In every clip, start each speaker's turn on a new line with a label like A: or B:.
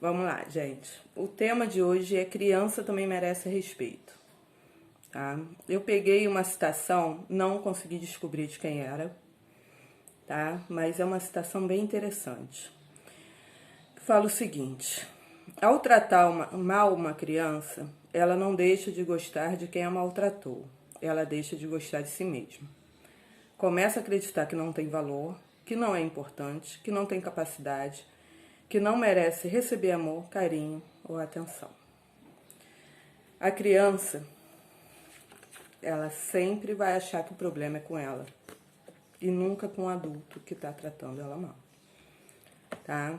A: Vamos lá, gente. O tema de hoje é criança também merece respeito, tá? Eu peguei uma citação, não consegui descobrir de quem era, tá? Mas é uma citação bem interessante. Fala o seguinte: ao tratar mal uma criança, ela não deixa de gostar de quem a maltratou. Ela deixa de gostar de si mesma. Começa a acreditar que não tem valor, que não é importante, que não tem capacidade, que não merece receber amor, carinho ou atenção. A criança, ela sempre vai achar que o problema é com ela e nunca com o adulto que está tratando ela mal, tá?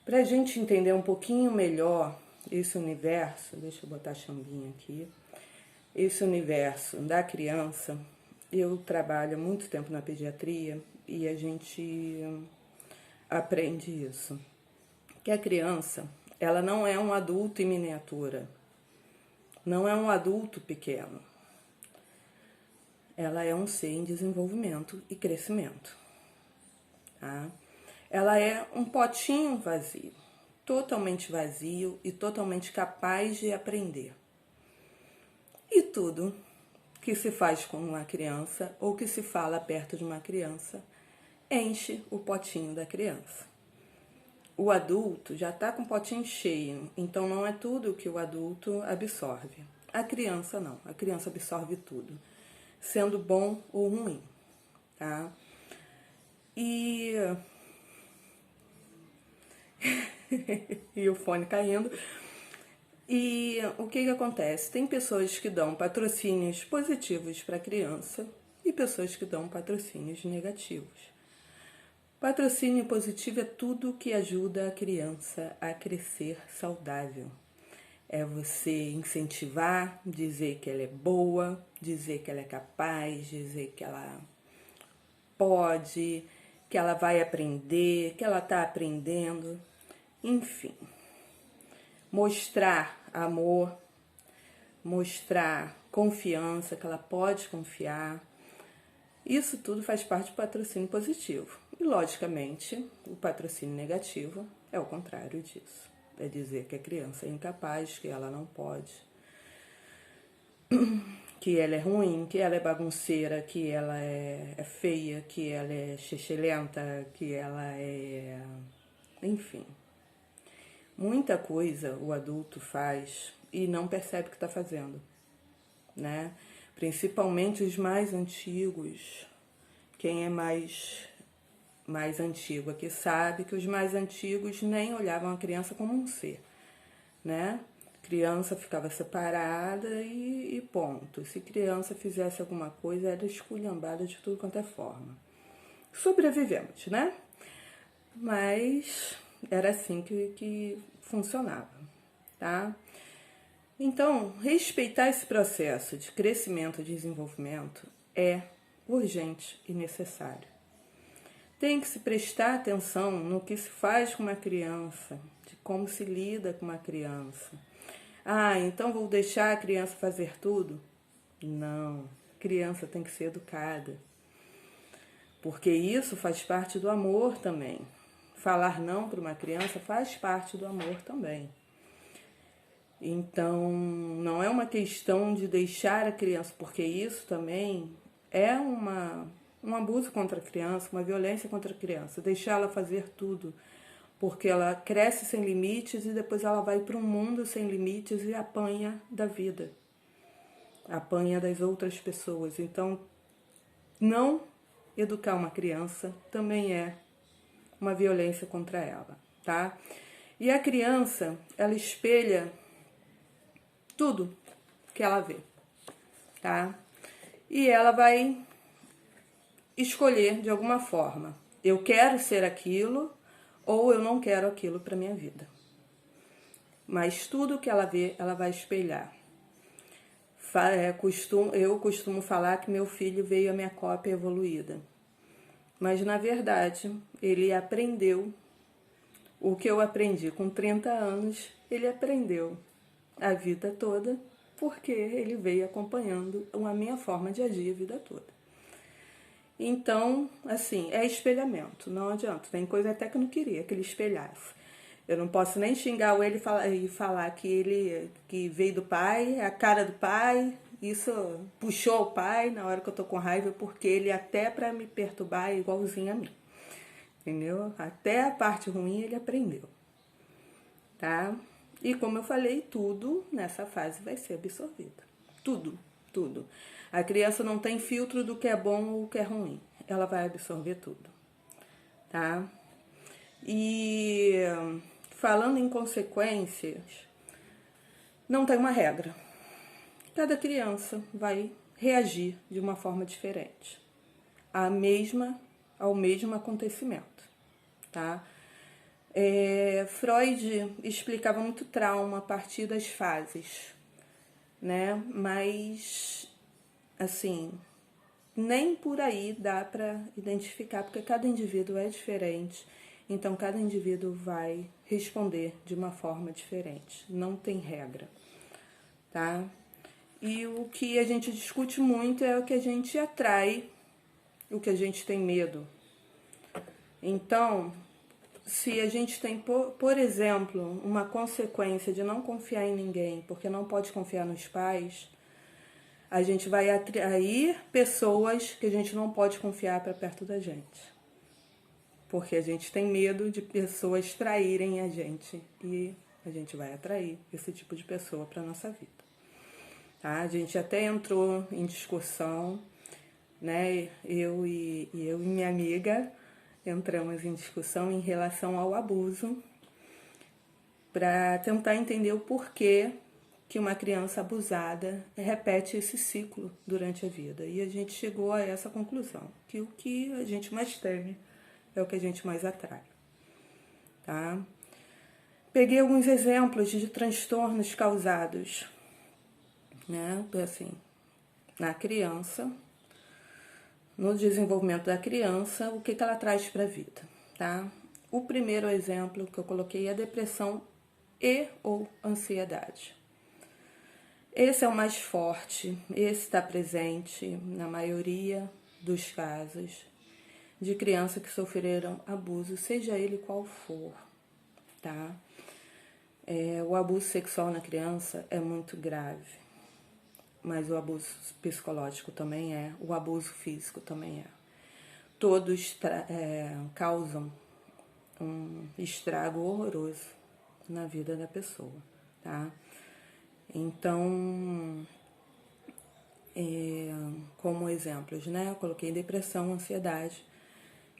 A: Pra gente entender um pouquinho melhor esse universo, deixa eu botar a chambinha aqui, esse universo da criança, eu trabalho há muito tempo na pediatria e a gente aprende isso. Que a criança, ela não é um adulto em miniatura, não é um adulto pequeno. Ela é um ser em desenvolvimento e crescimento, tá? Ela é um potinho vazio, totalmente vazio e totalmente capaz de aprender. E tudo que se faz com uma criança ou que se fala perto de uma criança enche o potinho da criança. O adulto já está com o potinho cheio, então não é tudo que o adulto absorve. A criança não, a criança absorve tudo, sendo bom ou ruim, tá? E e o fone caindo. E o que acontece? Tem pessoas que dão patrocínios positivos para a criança e pessoas que dão patrocínios negativos. Patrocínio positivo é tudo que ajuda a criança a crescer saudável. É você incentivar, dizer que ela é boa, dizer que ela é capaz, dizer que ela pode, que ela vai aprender, que ela está aprendendo, enfim. Mostrar amor, mostrar confiança, que ela pode confiar. Isso tudo faz parte do patrocínio positivo. E, logicamente, o patrocínio negativo é o contrário disso. É dizer que a criança é incapaz, que ela não pode, que ela é ruim, que ela é bagunceira, que ela é feia, que ela é xixelenta, que ela é... Enfim, muita coisa o adulto faz e não percebe que está fazendo, né? Principalmente os mais antigos. Quem é mais antigo aqui sabe que os mais antigos nem olhavam a criança como um ser, né? Criança ficava separada e ponto. Se criança fizesse alguma coisa, era esculhambada de tudo quanto é forma. Sobrevivemos, né? Mas era assim que funcionava, tá? Então, respeitar esse processo de crescimento e desenvolvimento é urgente e necessário. Tem que se prestar atenção no que se faz com uma criança, de como se lida com uma criança. Ah, então vou deixar a criança fazer tudo? Não, criança tem que ser educada. Porque isso faz parte do amor também. Falar não para uma criança faz parte do amor também. Então, não é uma questão de deixar a criança, porque isso também é um abuso contra a criança, uma violência contra a criança. Deixar ela fazer tudo, porque ela cresce sem limites e depois ela vai para um mundo sem limites e apanha da vida, apanha das outras pessoas. Então, não educar uma criança também é uma violência contra ela, tá? E a criança, ela espelha tudo que ela vê, tá? E ela vai escolher de alguma forma. Eu quero ser aquilo ou eu não quero aquilo para minha vida. Mas tudo que ela vê, ela vai espelhar. Eu costumo falar que meu filho veio a minha cópia evoluída. Mas, na verdade, ele aprendeu o que eu aprendi com 30 anos, ele aprendeu a vida toda, porque ele veio acompanhando a minha forma de agir a vida toda. Então, assim, é espelhamento, não adianta. Tem coisa até que eu não queria que ele espelhasse. Eu não posso nem xingar ele e falar que ele que veio do pai, é a cara do pai, isso puxou o pai na hora que eu tô com raiva, porque ele até para me perturbar é igualzinho a mim. Entendeu? Até a parte ruim ele aprendeu. Tá? E como eu falei, tudo nessa fase vai ser absorvido. Tudo, tudo. A criança não tem filtro do que é bom ou o que é ruim. Ela vai absorver tudo. Tá? E falando em consequências, não tem uma regra. Cada criança vai reagir de uma forma diferente ao mesmo acontecimento, tá? Freud explicava muito trauma a partir das fases, né? Mas, assim, nem por aí dá para identificar, porque cada indivíduo é diferente, então cada indivíduo vai responder de uma forma diferente, não tem regra, tá? E o que a gente discute muito é o que a gente atrai, o que a gente tem medo. Então, se a gente tem, por exemplo, uma consequência de não confiar em ninguém, porque não pode confiar nos pais, a gente vai atrair pessoas que a gente não pode confiar para perto da gente. Porque a gente tem medo de pessoas traírem a gente e a gente vai atrair esse tipo de pessoa para nossa vida. Tá? A gente até entrou em discussão, né? Eu e minha amiga entramos em discussão em relação ao abuso para tentar entender o porquê que uma criança abusada repete esse ciclo durante a vida. E a gente chegou a essa conclusão, que o que a gente mais teme é o que a gente mais atrai. Tá? Peguei alguns exemplos de transtornos causados, né, assim, na criança, no desenvolvimento da criança, o que ela traz para a vida, tá? O primeiro exemplo que eu coloquei é a depressão e ou ansiedade. Esse é o mais forte, esse está presente na maioria dos casos de crianças que sofreram abuso, seja ele qual for, tá? O abuso sexual na criança é muito grave, mas o abuso psicológico também é, o abuso físico também é. Todos causam um estrago horroroso na vida da pessoa, tá? Então, como exemplos, né? Eu coloquei depressão, ansiedade,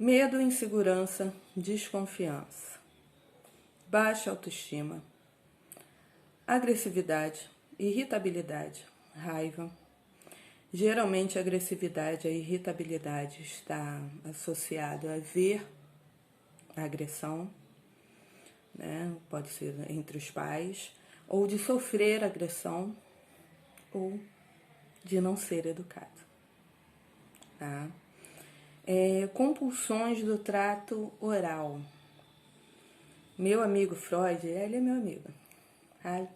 A: medo, insegurança, desconfiança, baixa autoestima, agressividade, irritabilidade, raiva. Geralmente a agressividade, a irritabilidade está associado a ver a agressão, né? Pode ser entre os pais, ou de sofrer agressão, ou de não ser educado. Tá? Compulsões do trato oral. Meu amigo Freud, ele é meu amigo. Tá?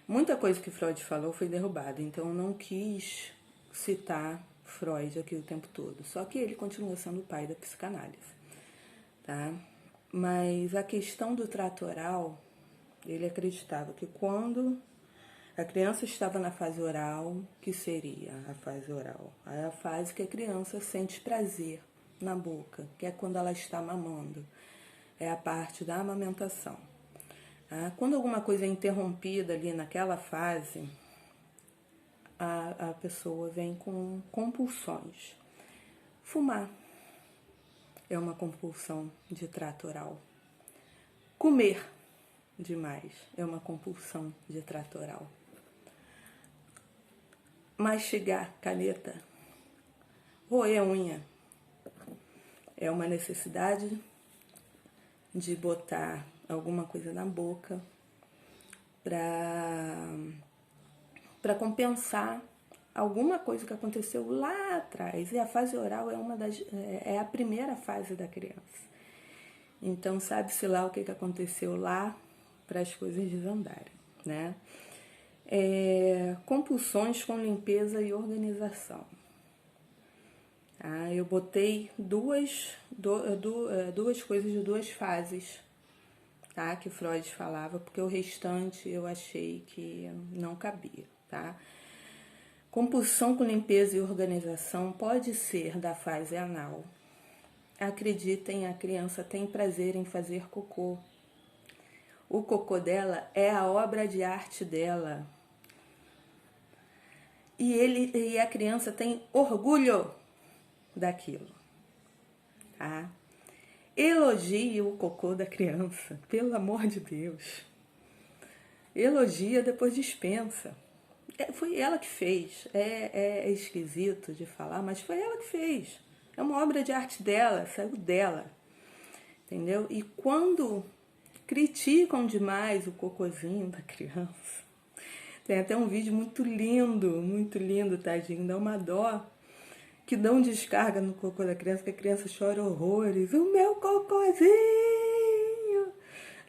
A: Muita coisa que Freud falou foi derrubada, então eu não quis citar Freud aqui o tempo todo. Só que ele continua sendo o pai da psicanálise. Tá? Mas a questão do trato oral, ele acreditava que quando a criança estava na fase oral, que seria a fase oral? É a fase que a criança sente prazer na boca, que é quando ela está mamando. É a parte da amamentação. Quando alguma coisa é interrompida ali naquela fase, a pessoa vem com compulsões. Fumar é uma compulsão de trato oral. Comer demais é uma compulsão de trato oral. Mastigar caneta, roer unha, é uma necessidade de botar alguma coisa na boca para compensar alguma coisa que aconteceu lá atrás. E a fase oral é a primeira fase da criança. Então sabe-se lá o que aconteceu lá para as coisas desandarem, né? Compulsões com limpeza e organização. Eu botei duas coisas de duas fases, tá? Que Freud falava, porque o restante eu achei que não cabia, tá? Compulsão com limpeza e organização pode ser da fase anal. Acreditem, a criança tem prazer em fazer cocô. O cocô dela é a obra de arte dela. E a criança tem orgulho daquilo, tá? Elogie o cocô da criança, pelo amor de Deus. Elogia, depois dispensa. Foi ela que fez. É esquisito de falar, mas foi ela que fez. É uma obra de arte dela, saiu dela. Entendeu? E quando criticam demais o cocôzinho da criança, tem até um vídeo muito lindo, tadinho, dá uma dó, que dão descarga no cocô da criança, que a criança chora horrores. O meu cocôzinho!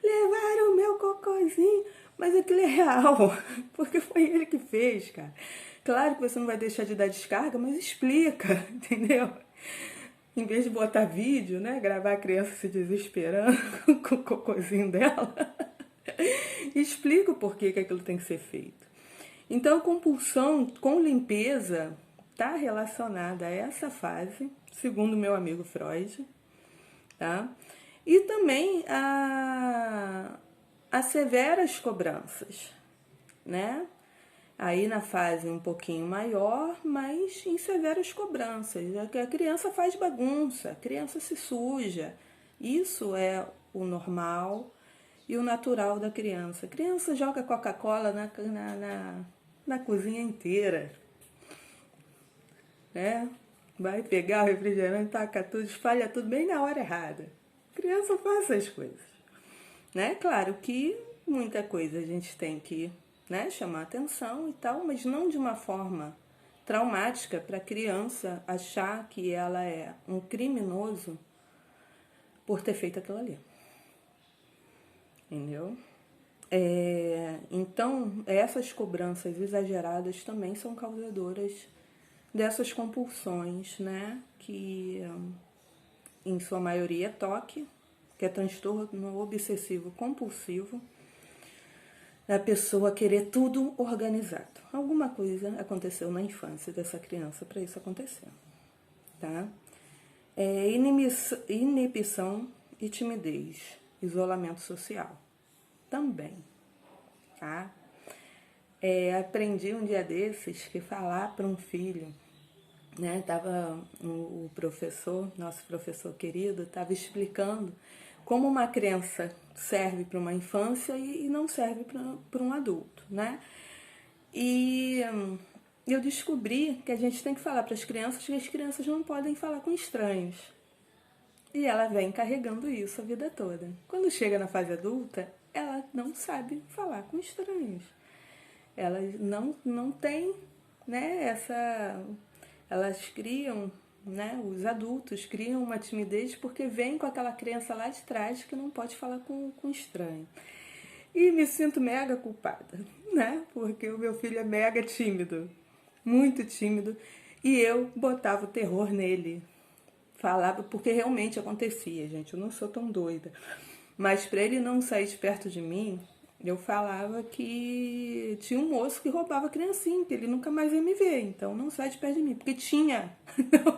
A: Levaram o meu cocôzinho! Mas aquilo é real, porque foi ele que fez, cara. Claro que você não vai deixar de dar descarga, mas explica, entendeu? Em vez de botar vídeo, né? Gravar a criança se desesperando com o cocôzinho dela, explica o porquê que aquilo tem que ser feito. Então, a compulsão com limpeza está relacionada a essa fase, segundo meu amigo Freud, tá? E também a severas cobranças, né? Aí na fase um pouquinho maior, mas em severas cobranças. A criança faz bagunça, a criança se suja. Isso é o normal e o natural da criança. A criança joga Coca-Cola na cozinha inteira, né? Vai pegar o refrigerante, taca tudo, espalha tudo bem na hora errada. A criança faz essas coisas, né? Claro que muita coisa a gente tem que, né, chamar atenção e tal, mas não de uma forma traumática para a criança achar que ela é um criminoso por ter feito aquilo ali. Entendeu? Então, essas cobranças exageradas também são causadoras dessas compulsões, né? Que em sua maioria é TOC, que é transtorno obsessivo compulsivo, da pessoa querer tudo organizado. Alguma coisa aconteceu na infância dessa criança para isso acontecer, tá? Inibição e timidez, isolamento social, também, tá? Aprendi um dia desses que falar para um filho, né? Tava o professor, nosso professor querido, estava explicando como uma criança serve para uma infância e não serve para um adulto, né? E eu descobri que a gente tem que falar para as crianças que as crianças não podem falar com estranhos. E ela vem carregando isso a vida toda. Quando chega na fase adulta, ela não sabe falar com estranhos. Ela não tem, né, essa... Elas criam, né, os adultos criam uma timidez porque vem com aquela criança lá de trás que não pode falar com estranho. E me sinto mega culpada, né? Porque o meu filho é mega tímido, muito tímido, e eu botava o terror nele. Falava, porque realmente acontecia, gente, eu não sou tão doida. Mas para ele não sair de perto de mim, eu falava que tinha um moço que roubava criancinha, que ele nunca mais ia me ver, então não sai de perto de mim. Porque tinha,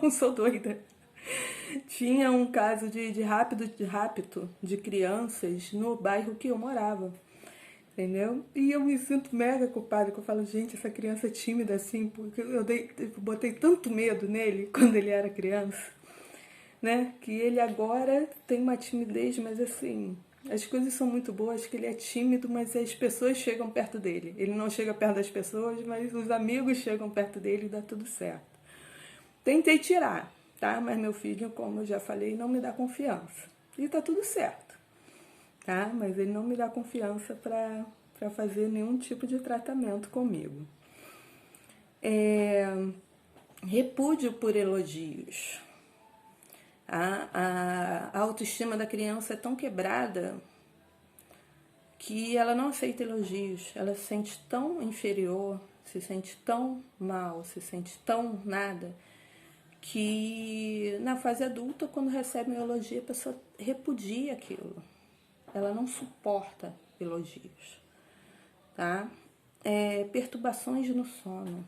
A: não sou doida, tinha um caso de rapto de crianças no bairro que eu morava, entendeu? E eu me sinto mega culpada, que eu falo, gente, essa criança é tímida assim, porque eu botei tanto medo nele quando ele era criança, né? Que ele agora tem uma timidez, mas assim, as coisas são muito boas, que ele é tímido, mas as pessoas chegam perto dele. Ele não chega perto das pessoas, mas os amigos chegam perto dele e dá tudo certo. Tentei tirar, tá? Mas meu filho, como eu já falei, não me dá confiança. E tá tudo certo, tá? Mas ele não me dá confiança para fazer nenhum tipo de tratamento comigo. Repúdio por elogios. A autoestima da criança é tão quebrada que ela não aceita elogios. Ela se sente tão inferior, se sente tão mal, se sente tão nada, que na fase adulta, quando recebe um elogio, a pessoa repudia aquilo. ela não suporta elogios, tá? Perturbações no sono,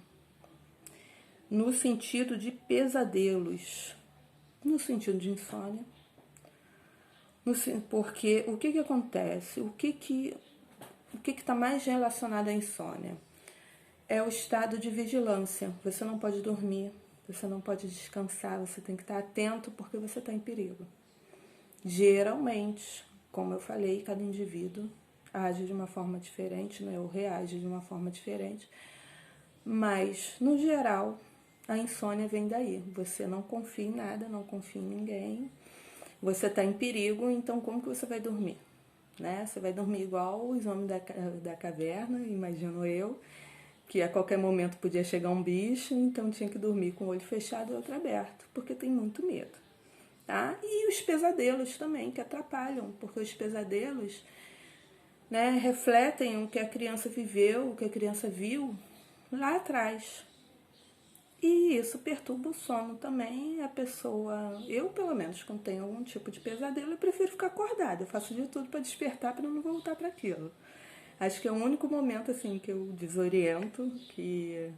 A: no sentido de pesadelos, no sentido de insônia, porque o que acontece? O que está mais relacionado à insônia? É o estado de vigilância. Você não pode dormir, você não pode descansar, você tem que estar atento porque você está em perigo. Geralmente, como eu falei, cada indivíduo age de uma forma diferente, né? Ou reage de uma forma diferente. Mas, no geral, a insônia vem daí. Você não confia em nada, não confia em ninguém. Você está em perigo, então como que você vai dormir? Né? Você vai dormir igual os homens da caverna, imagino eu, que a qualquer momento podia chegar um bicho, então tinha que dormir com o olho fechado e o outro aberto, porque tem muito medo. Tá? E os pesadelos também, que atrapalham, porque os pesadelos, né, refletem o que a criança viveu, o que a criança viu lá atrás. E isso perturba o sono também. A pessoa, eu pelo menos, quando tenho algum tipo de pesadelo, eu prefiro ficar acordada. Eu faço de tudo para despertar, para não voltar para aquilo. Acho que é o único momento assim que eu desoriento, que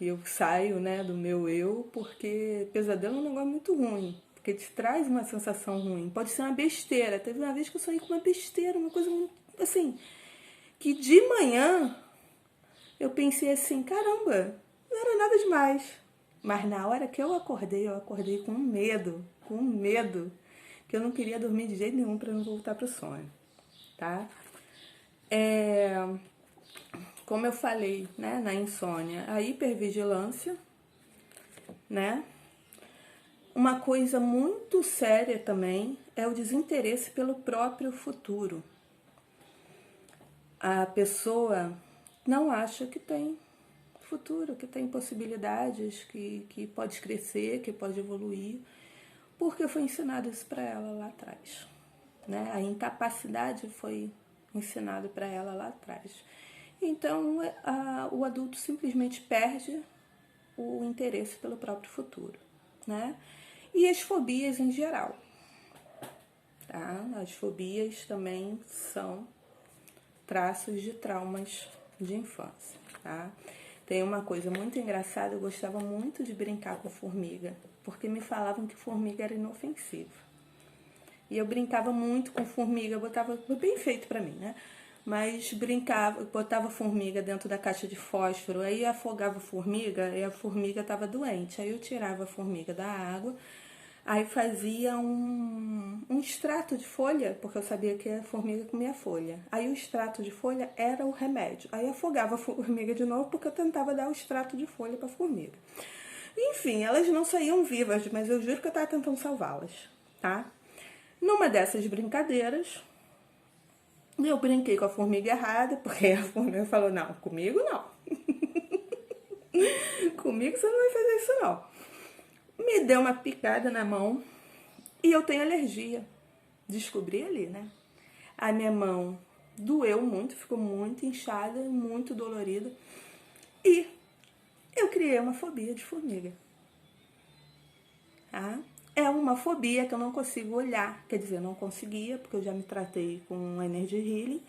A: eu saio, né, do meu eu, porque pesadelo é um negócio muito ruim, porque te traz uma sensação ruim. Pode ser uma besteira. Teve uma vez que eu sonhei com uma besteira, uma coisa muito, assim, que de manhã eu pensei assim, caramba, não era nada demais. Mas na hora que eu acordei com medo, que eu não queria dormir de jeito nenhum para não voltar pro sonho, tá? Como eu falei, né, na insônia, a hipervigilância, né? Uma coisa muito séria também é o desinteresse pelo próprio futuro. A pessoa não acha que tem futuro, que tem possibilidades, que pode crescer, que pode evoluir, porque foi ensinado isso para ela lá atrás, né? A incapacidade foi ensinado para ela lá atrás. Então, o adulto simplesmente perde o interesse pelo próprio futuro, né? E as fobias em geral, tá? As fobias também são traços de traumas de infância, tá? Tem uma coisa muito engraçada, eu gostava muito de brincar com formiga, porque me falavam que formiga era inofensiva. E eu brincava muito com formiga, botava, bem feito pra mim, né? Mas brincava, botava formiga dentro da caixa de fósforo, aí afogava a formiga e a formiga estava doente. Aí eu tirava a formiga da água, aí fazia um extrato de folha, porque eu sabia que a formiga comia folha. Aí o extrato de folha era o remédio. Aí afogava a formiga de novo, porque eu tentava dar o extrato de folha para a formiga. Enfim, elas não saíam vivas, mas eu juro que eu estava tentando salvá-las, tá? Numa dessas brincadeiras, eu brinquei com a formiga errada, porque a formiga falou, não, comigo não. Comigo você não vai fazer isso não. Me deu uma picada na mão e eu tenho alergia. Descobri ali, né? A minha mão doeu muito, ficou muito inchada, muito dolorida. E eu criei uma fobia de formiga. Tá? É uma fobia que eu não consigo olhar. Quer dizer, eu não conseguia, porque eu já me tratei com Energy Healing.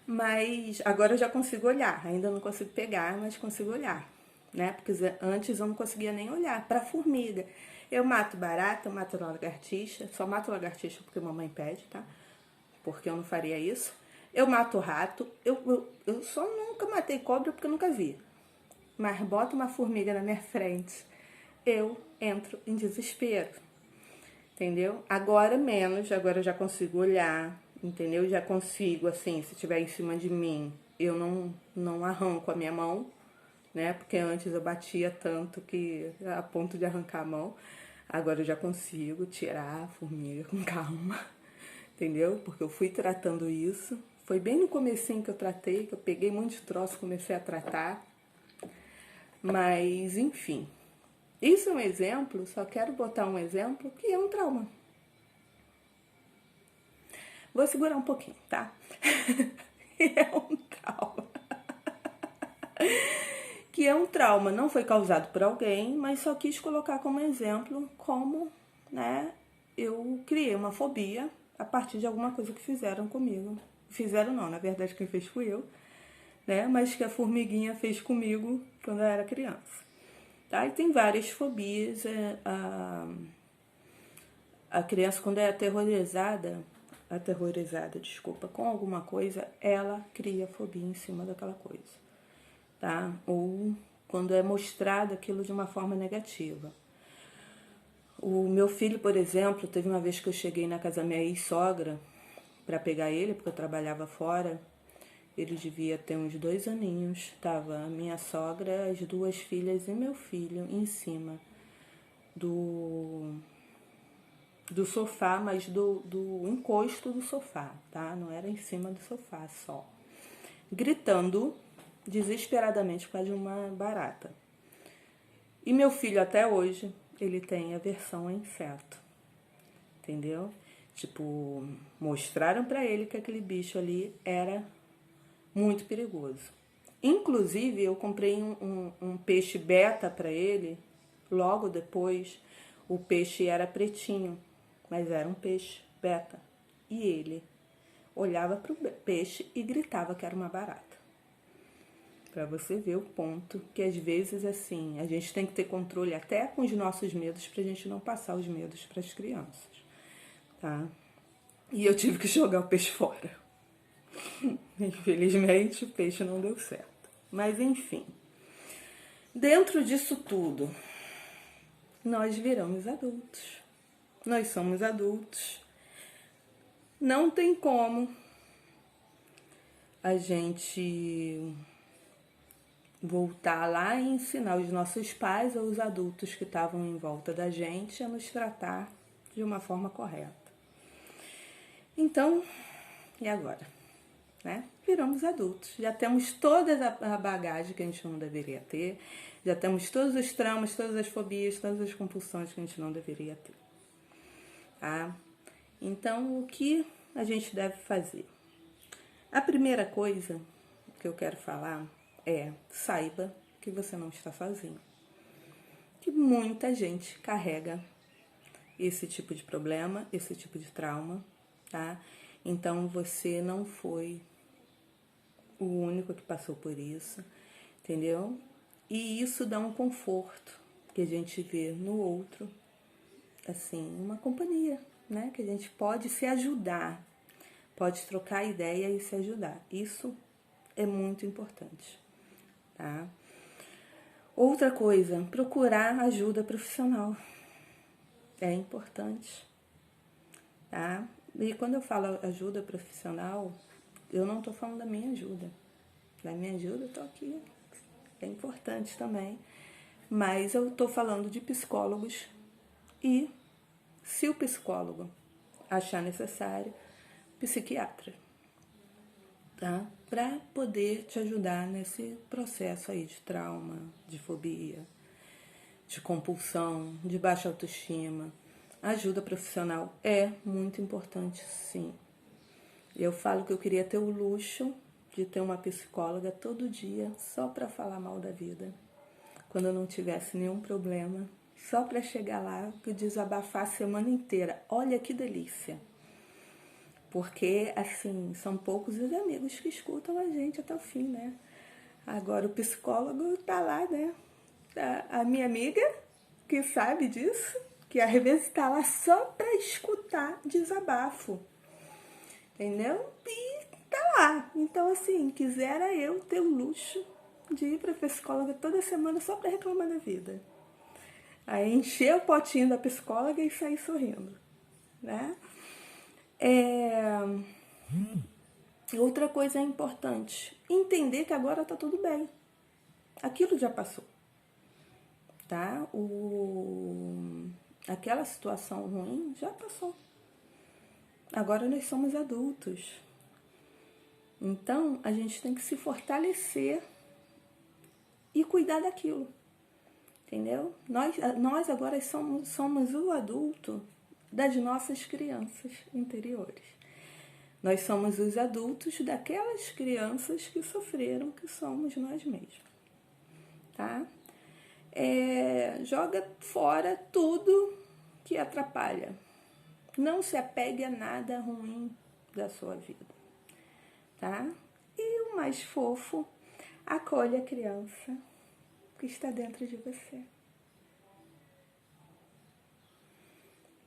A: Mas agora eu já consigo olhar. Ainda não consigo pegar, mas consigo olhar. Né? Porque antes eu não conseguia nem olhar para formiga. Eu mato barata, eu mato lagartixa. Só mato lagartixa porque mamãe pede, tá? Porque eu não faria isso. Eu mato rato. Eu só nunca matei cobra porque eu nunca vi. Mas bota uma formiga na minha frente, eu entro em desespero. Entendeu? Agora menos, agora eu já consigo olhar, entendeu? Já consigo, assim, se estiver em cima de mim, eu não arranco a minha mão, né? Porque antes eu batia tanto que a ponto de arrancar a mão. Agora eu já consigo tirar a formiga com calma, entendeu? Porque eu fui tratando isso. Foi bem no comecinho que eu tratei, que eu peguei um monte de troço, comecei a tratar. Mas, enfim. Isso é um exemplo, só quero botar um exemplo que é um trauma. Vou segurar um pouquinho, tá? É um trauma. Que é um trauma, não foi causado por alguém, mas só quis colocar como exemplo como, né, eu criei uma fobia a partir de alguma coisa que fizeram comigo. Fizeram não, na verdade quem fez fui eu, né? Mas que a formiguinha fez comigo quando eu era criança. Tá? E tem várias fobias. A criança, quando é aterrorizada, desculpa, com alguma coisa, ela cria fobia em cima daquela coisa, tá? Ou quando é mostrado aquilo de uma forma negativa. O meu filho, por exemplo, teve uma vez que eu cheguei na casa da minha ex-sogra para pegar ele, porque eu trabalhava fora. Ele devia ter uns 2 aninhos. Tava a minha sogra, as 2 filhas e meu filho em cima do sofá, mas do encosto do sofá, tá? Não era em cima do sofá só. Gritando desesperadamente por causa de uma barata. E meu filho, até hoje, ele tem aversão a inseto. Entendeu? Tipo, mostraram pra ele que aquele bicho ali era muito perigoso. Inclusive, eu comprei um peixe beta pra ele, logo depois. O peixe era pretinho, mas era um peixe beta. E ele olhava pro peixe e gritava que era uma barata. Pra você ver o ponto que às vezes, assim, a gente tem que ter controle até com os nossos medos pra gente não passar os medos pras crianças, tá? E eu tive que jogar o peixe fora. Infelizmente, o peixe não deu certo. Mas, enfim. Dentro disso tudo, nós viramos adultos. Nós somos adultos. Não tem como a gente voltar lá e ensinar os nossos pais ou os adultos que estavam em volta da gente a nos tratar de uma forma correta. Então, e agora? Né? Viramos adultos. Já temos toda a bagagem que a gente não deveria ter. Já temos todos os traumas, todas as fobias, todas as compulsões que a gente não deveria ter. Tá? Então, o que a gente deve fazer? A primeira coisa que eu quero falar é: saiba que você não está sozinho. Que muita gente carrega esse tipo de problema, esse tipo de trauma, tá? Então, você não foi o único que passou por isso, entendeu? E isso dá um conforto que a gente vê no outro, assim, uma companhia, né? Que a gente pode se ajudar, pode trocar ideia e se ajudar. Isso é muito importante, tá? Outra coisa, procurar ajuda profissional. É importante, tá? E quando eu falo ajuda profissional, eu não tô falando da minha ajuda. Da minha ajuda, eu tô aqui. É importante também. Mas eu tô falando de psicólogos e, se o psicólogo achar necessário, psiquiatra, tá? Para poder te ajudar nesse processo aí de trauma, de fobia, de compulsão, de baixa autoestima. A ajuda profissional é muito importante, sim. Eu falo que eu queria ter o luxo de ter uma psicóloga todo dia só para falar mal da vida, quando eu não tivesse nenhum problema, só para chegar lá e desabafar a semana inteira. Olha que delícia! Porque, assim, são poucos os amigos que escutam a gente até o fim, né? Agora o psicólogo tá lá, né? A minha amiga, que sabe disso, que às vezes tá lá só para escutar desabafo, entendeu? E tá lá. Então, assim, quisera eu ter o luxo de ir pra psicóloga toda semana só pra reclamar da vida. Aí encher o potinho da psicóloga e sair sorrindo, né? Outra coisa importante, entender que agora tá tudo bem. Aquilo já passou, tá? Aquela situação ruim já passou. Agora nós somos adultos. Então, a gente tem que se fortalecer e cuidar daquilo, entendeu? Nós agora somos o adulto das nossas crianças interiores. Nós somos os adultos daquelas crianças que sofreram, que somos nós mesmos, tá? Joga fora tudo que atrapalha. Não se apegue a nada ruim da sua vida, tá? E o mais fofo, acolha a criança que está dentro de você.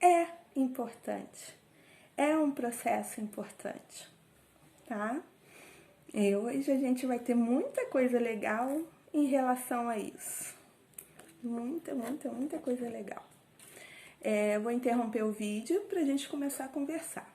A: É importante, é um processo importante, tá? E hoje a gente vai ter muita coisa legal em relação a isso. Muita coisa legal. Vou interromper o vídeo para a gente começar a conversar.